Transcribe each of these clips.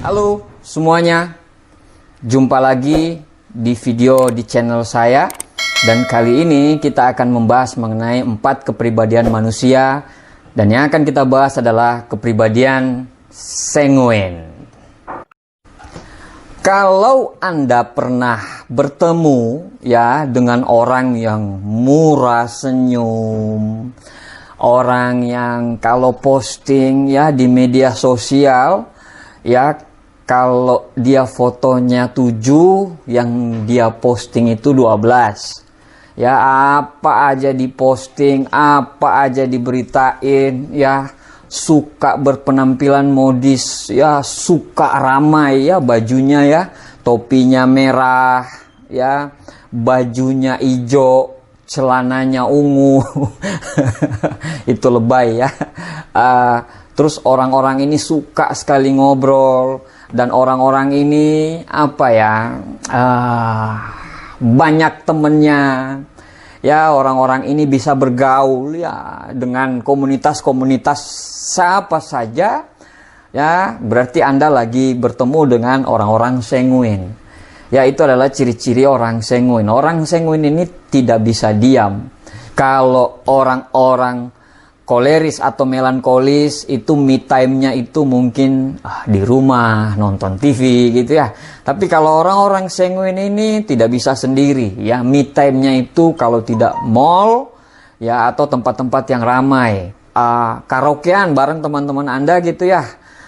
Halo semuanya, jumpa lagi di video di channel saya. Dan kali ini kita akan membahas mengenai 4 kepribadian manusia. Dan yang akan kita bahas adalah kepribadian sanguin. Kalau Anda pernah bertemu ya dengan orang yang murah senyum, orang yang kalau posting ya di media sosial ya, kalau dia fotonya 7, yang dia posting itu 12. Ya, apa aja diposting, apa aja diberitain, ya, suka berpenampilan modis, ya, suka ramai ya bajunya ya, topinya merah, ya, bajunya hijau, celananya ungu. Itu lebay ya. Terus orang-orang ini suka sekali ngobrol, dan orang-orang ini apa ya, banyak temennya ya. Orang-orang ini bisa bergaul ya dengan komunitas-komunitas siapa saja ya. Berarti Anda lagi bertemu dengan orang-orang sanguin ya. Itu adalah ciri-ciri orang sanguin. Orang sanguin ini tidak bisa diam. Kalau orang-orang koleris atau melankolis itu me time-nya itu mungkin di rumah nonton TV gitu ya. Tapi kalau orang-orang sanguin ini tidak bisa sendiri ya. Me time-nya itu kalau tidak mall ya atau tempat-tempat yang ramai, karaokean bareng teman-teman Anda gitu ya.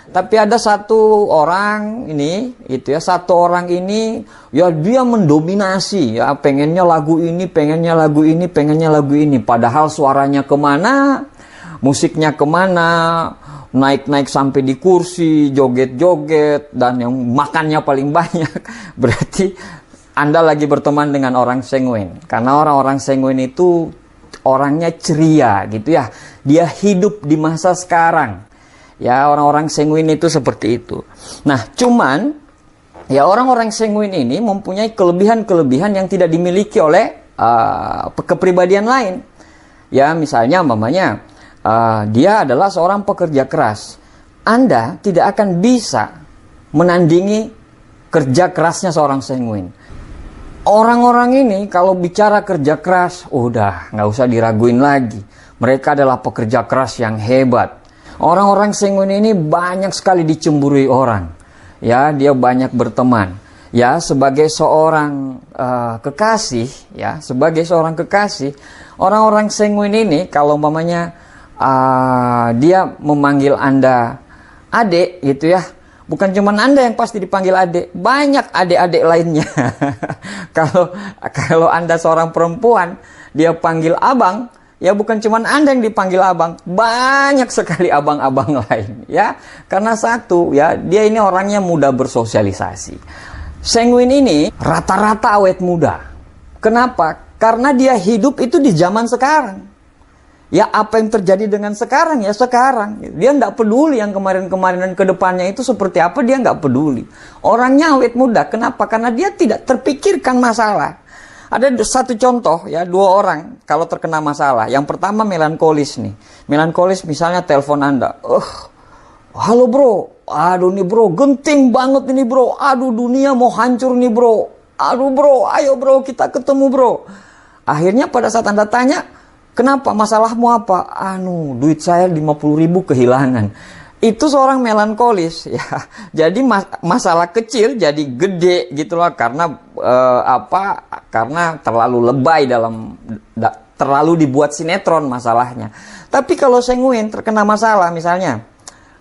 Tapi ada satu orang ini itu ya, satu orang ini ya dia mendominasi ya, pengennya lagu ini, pengennya lagu ini, pengennya lagu ini, padahal suaranya kemana, musiknya kemana, naik-naik sampai di kursi, joget-joget, dan yang makannya paling banyak. Berarti Anda lagi berteman dengan orang sanguin. Karena orang-orang sanguin itu orangnya ceria gitu ya. Dia hidup di masa sekarang. Ya, orang-orang sanguin itu seperti itu. Nah, cuman ya orang-orang sanguin ini mempunyai kelebihan-kelebihan yang tidak dimiliki oleh kepribadian lain. Ya, misalnya umpamanya dia adalah seorang pekerja keras. Anda tidak akan bisa menandingi kerja kerasnya seorang sanguin. Orang-orang ini kalau bicara kerja keras, udah nggak usah diraguin lagi. Mereka adalah pekerja keras yang hebat. Orang-orang sanguin ini banyak sekali dicemburui orang. Ya, dia banyak berteman. Ya, sebagai seorang kekasih, ya, sebagai seorang kekasih, orang-orang sanguin ini kalau umpamanya dia memanggil Anda adik gitu ya, bukan cuma Anda yang pasti dipanggil adik, banyak adik-adik lainnya. Kalau Anda seorang perempuan, dia panggil abang, ya bukan cuma Anda yang dipanggil abang, banyak sekali abang-abang lain ya. Karena satu ya, dia ini orangnya mudah bersosialisasi. Sanguin ini rata-rata awet muda. Kenapa? Karena dia hidup itu di zaman sekarang. Ya, apa yang terjadi dengan sekarang ya sekarang. Dia nggak peduli yang kemarin-kemarin dan kedepannya itu seperti apa, dia nggak peduli. Orangnya awet muda. Kenapa? Karena dia tidak terpikirkan masalah. Ada satu contoh ya, 2 orang kalau terkena masalah. Yang pertama melankolis nih. Melankolis misalnya telepon Anda. Halo bro, aduh nih bro, genting banget ini bro. Aduh dunia mau hancur nih bro. Aduh bro, ayo bro kita ketemu bro. Akhirnya pada saat Anda tanya, kenapa? Masalahmu apa? Duit saya 50.000 kehilangan. Itu seorang melankolis ya. Jadi masalah kecil jadi gede gitu loh. Karena Karena terlalu lebay terlalu dibuat sinetron masalahnya. Tapi kalau sanguin terkena masalah misalnya,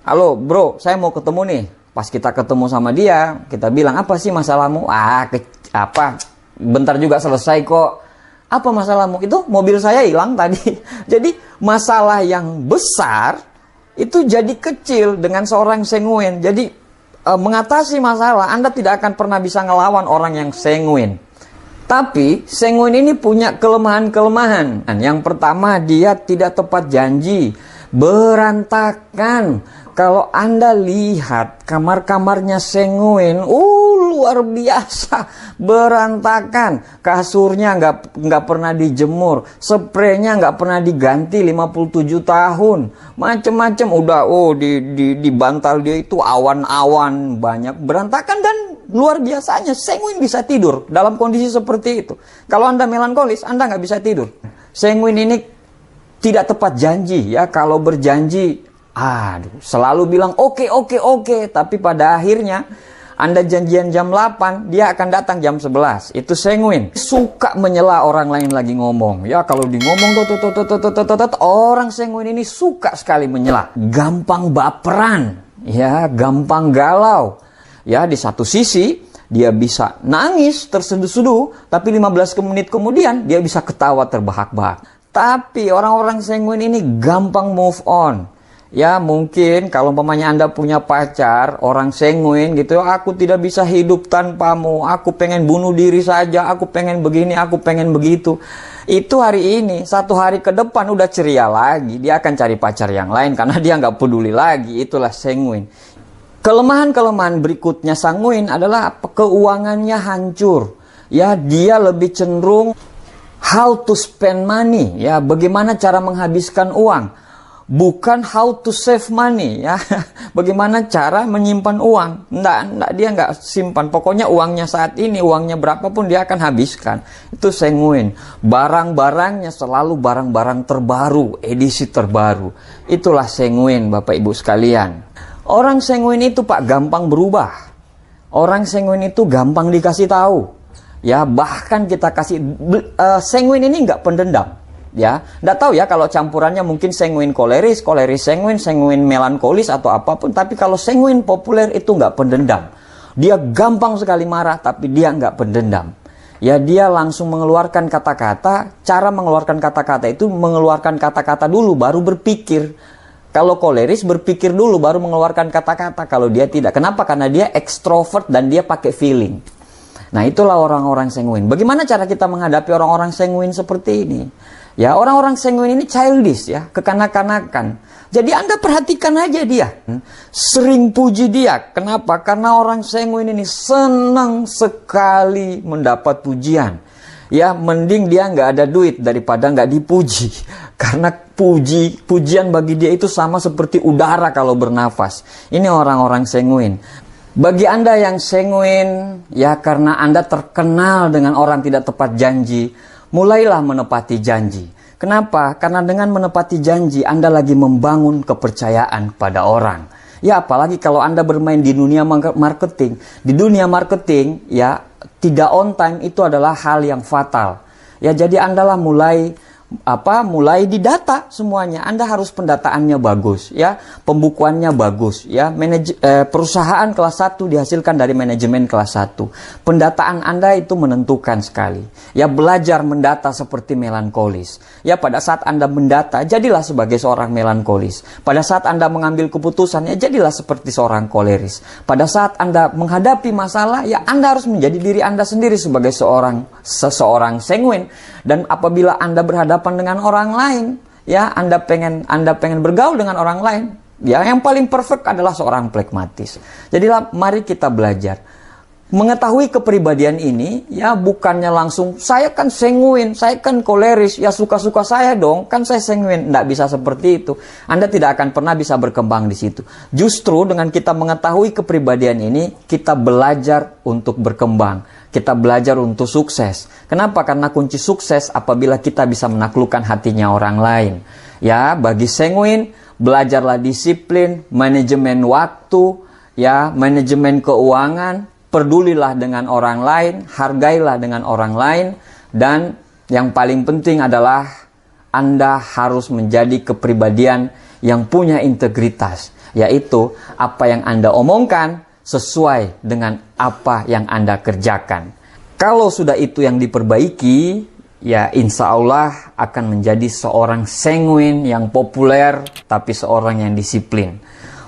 halo bro, saya mau ketemu nih. Pas kita ketemu sama dia, kita bilang, apa sih masalahmu? Bentar juga selesai kok. Apa masalahmu? Itu mobil saya hilang tadi. Jadi masalah yang besar itu jadi kecil dengan seorang sanguin. Jadi mengatasi masalah, Anda tidak akan pernah bisa ngelawan orang yang sanguin. Tapi sanguin ini punya kelemahan-kelemahan. Yang pertama, dia tidak tepat janji, berantakan. Kalau Anda lihat kamar-kamarnya sanguin, luar biasa, berantakan. Kasurnya nggak pernah dijemur, spraynya nggak pernah diganti 57 tahun, macem-macem. Udah di bantal dia itu awan-awan banyak, berantakan. Dan luar biasanya Sanguin bisa tidur dalam kondisi seperti itu. Kalau Anda melankolis, Anda nggak bisa tidur. Sanguin ini tidak tepat janji ya. Kalau berjanji, selalu bilang oke, tapi pada akhirnya Anda janjian jam 8, dia akan datang jam 11. Itu Sanguin. Suka menyela orang lain lagi ngomong. Ya, kalau di ngomong orang Sanguin ini suka sekali menyela. Gampang baperan, ya, gampang galau. Ya, di satu sisi dia bisa nangis terseduh-seduh, tapi 15 menit kemudian dia bisa ketawa terbahak-bahak. Tapi orang-orang Sanguin ini gampang move on. Ya, mungkin kalau umpamanya Anda punya pacar, orang Sanguin gitu, aku tidak bisa hidup tanpamu, aku pengen bunuh diri saja, aku pengen begini, aku pengen begitu. Itu hari ini, 1 hari ke depan udah ceria lagi, dia akan cari pacar yang lain karena dia nggak peduli lagi. Itulah Sanguin. Kelemahan-kelemahan berikutnya Sanguin adalah keuangannya hancur. Ya, dia lebih cenderung how to spend money, ya, bagaimana cara menghabiskan uang, bukan how to save money, ya, bagaimana cara menyimpan uang. Nggak, dia nggak simpan, pokoknya uangnya saat ini, uangnya berapapun dia akan habiskan. Itu Sanguin. Barang-barangnya selalu barang-barang terbaru, edisi terbaru. Itulah Sanguin, Bapak Ibu sekalian. Orang Sanguin itu Pak gampang berubah. Orang Sanguin itu gampang dikasih tahu. Ya, bahkan kita kasih Sanguin ini nggak pendendam. Ya, nggak tahu ya kalau campurannya mungkin Sanguin koleris, koleris Sanguin, Sanguin melankolis atau apapun. Tapi kalau Sanguin populer itu nggak pendendam. Dia gampang sekali marah, tapi dia nggak pendendam. Ya, dia langsung mengeluarkan kata-kata. Cara mengeluarkan kata-kata itu mengeluarkan kata-kata dulu, baru berpikir. Kalau koleris berpikir dulu, baru mengeluarkan kata-kata. Kalau dia tidak. Kenapa? Karena dia ekstrovert dan dia pakai feeling. Nah, itulah orang-orang Sanguin. Bagaimana cara kita menghadapi orang-orang Sanguin seperti ini? Ya, orang-orang Sanguin ini childish, ya, kekanak-kanakan. Jadi Anda perhatikan aja dia. Sering puji dia. Kenapa? Karena orang Sanguin ini senang sekali mendapat pujian. Ya, mending dia nggak ada duit daripada nggak dipuji. Karena pujian bagi dia itu sama seperti udara kalau bernafas. Ini orang-orang Sanguin. Bagi Anda yang Sanguin, ya, karena Anda terkenal dengan orang tidak tepat janji, mulailah menepati janji. Kenapa? Karena dengan menepati janji, Anda lagi membangun kepercayaan pada orang. Ya, apalagi kalau Anda bermain di dunia marketing. Di dunia marketing, ya, tidak on time itu adalah hal yang fatal. Ya, jadi Anda lah mulai didata semuanya. Anda harus pendataannya bagus, ya, pembukuannya bagus, ya. Perusahaan kelas 1 dihasilkan dari manajemen kelas 1. Pendataan Anda itu menentukan sekali. Ya, belajar mendata seperti melankolis. Ya, pada saat Anda mendata, jadilah sebagai seorang melankolis. Pada saat Anda mengambil keputusan, ya, jadilah seperti seorang koleris. Pada saat Anda menghadapi masalah, ya, Anda harus menjadi diri Anda sendiri sebagai seseorang Sanguin. Dan apabila Anda berhadapan dengan orang lain, ya, Anda pengen bergaul dengan orang lain, ya, yang paling perfect adalah seorang pragmatis. Jadilah mari kita belajar mengetahui kepribadian ini, ya, bukannya langsung saya kan Sanguin, saya kan koleris, ya suka-suka saya dong, kan saya Sanguin. Nggak bisa seperti itu. Anda tidak akan pernah bisa berkembang di situ. Justru dengan kita mengetahui kepribadian ini, kita belajar untuk berkembang. Kita belajar untuk sukses. Kenapa? Karena kunci sukses apabila kita bisa menaklukkan hatinya orang lain. Ya, bagi Sanguin, belajarlah disiplin, manajemen waktu, ya, manajemen keuangan, pedulilah dengan orang lain, hargailah dengan orang lain, dan yang paling penting adalah Anda harus menjadi kepribadian yang punya integritas, yaitu apa yang Anda omongkan sesuai dengan apa yang Anda kerjakan. Kalau sudah itu yang diperbaiki, ya insya Allah akan menjadi seorang Sanguin yang populer, tapi seorang yang disiplin.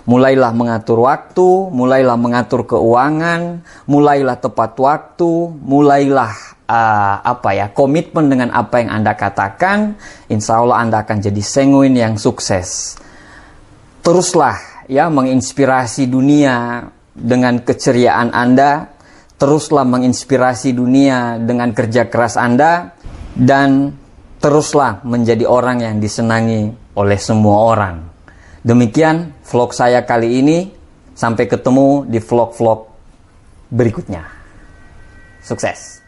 Mulailah mengatur waktu, mulailah mengatur keuangan, mulailah tepat waktu, mulailah komitmen dengan apa yang Anda katakan. Insya Allah Anda akan jadi Sanguin yang sukses. Teruslah, ya, menginspirasi dunia dengan keceriaan Anda. teruslah menginspirasi dunia dengan kerja keras Anda, dan teruslah menjadi orang yang disenangi oleh semua orang. Demikian vlog saya kali ini. Sampai ketemu di vlog-vlog berikutnya. Sukses!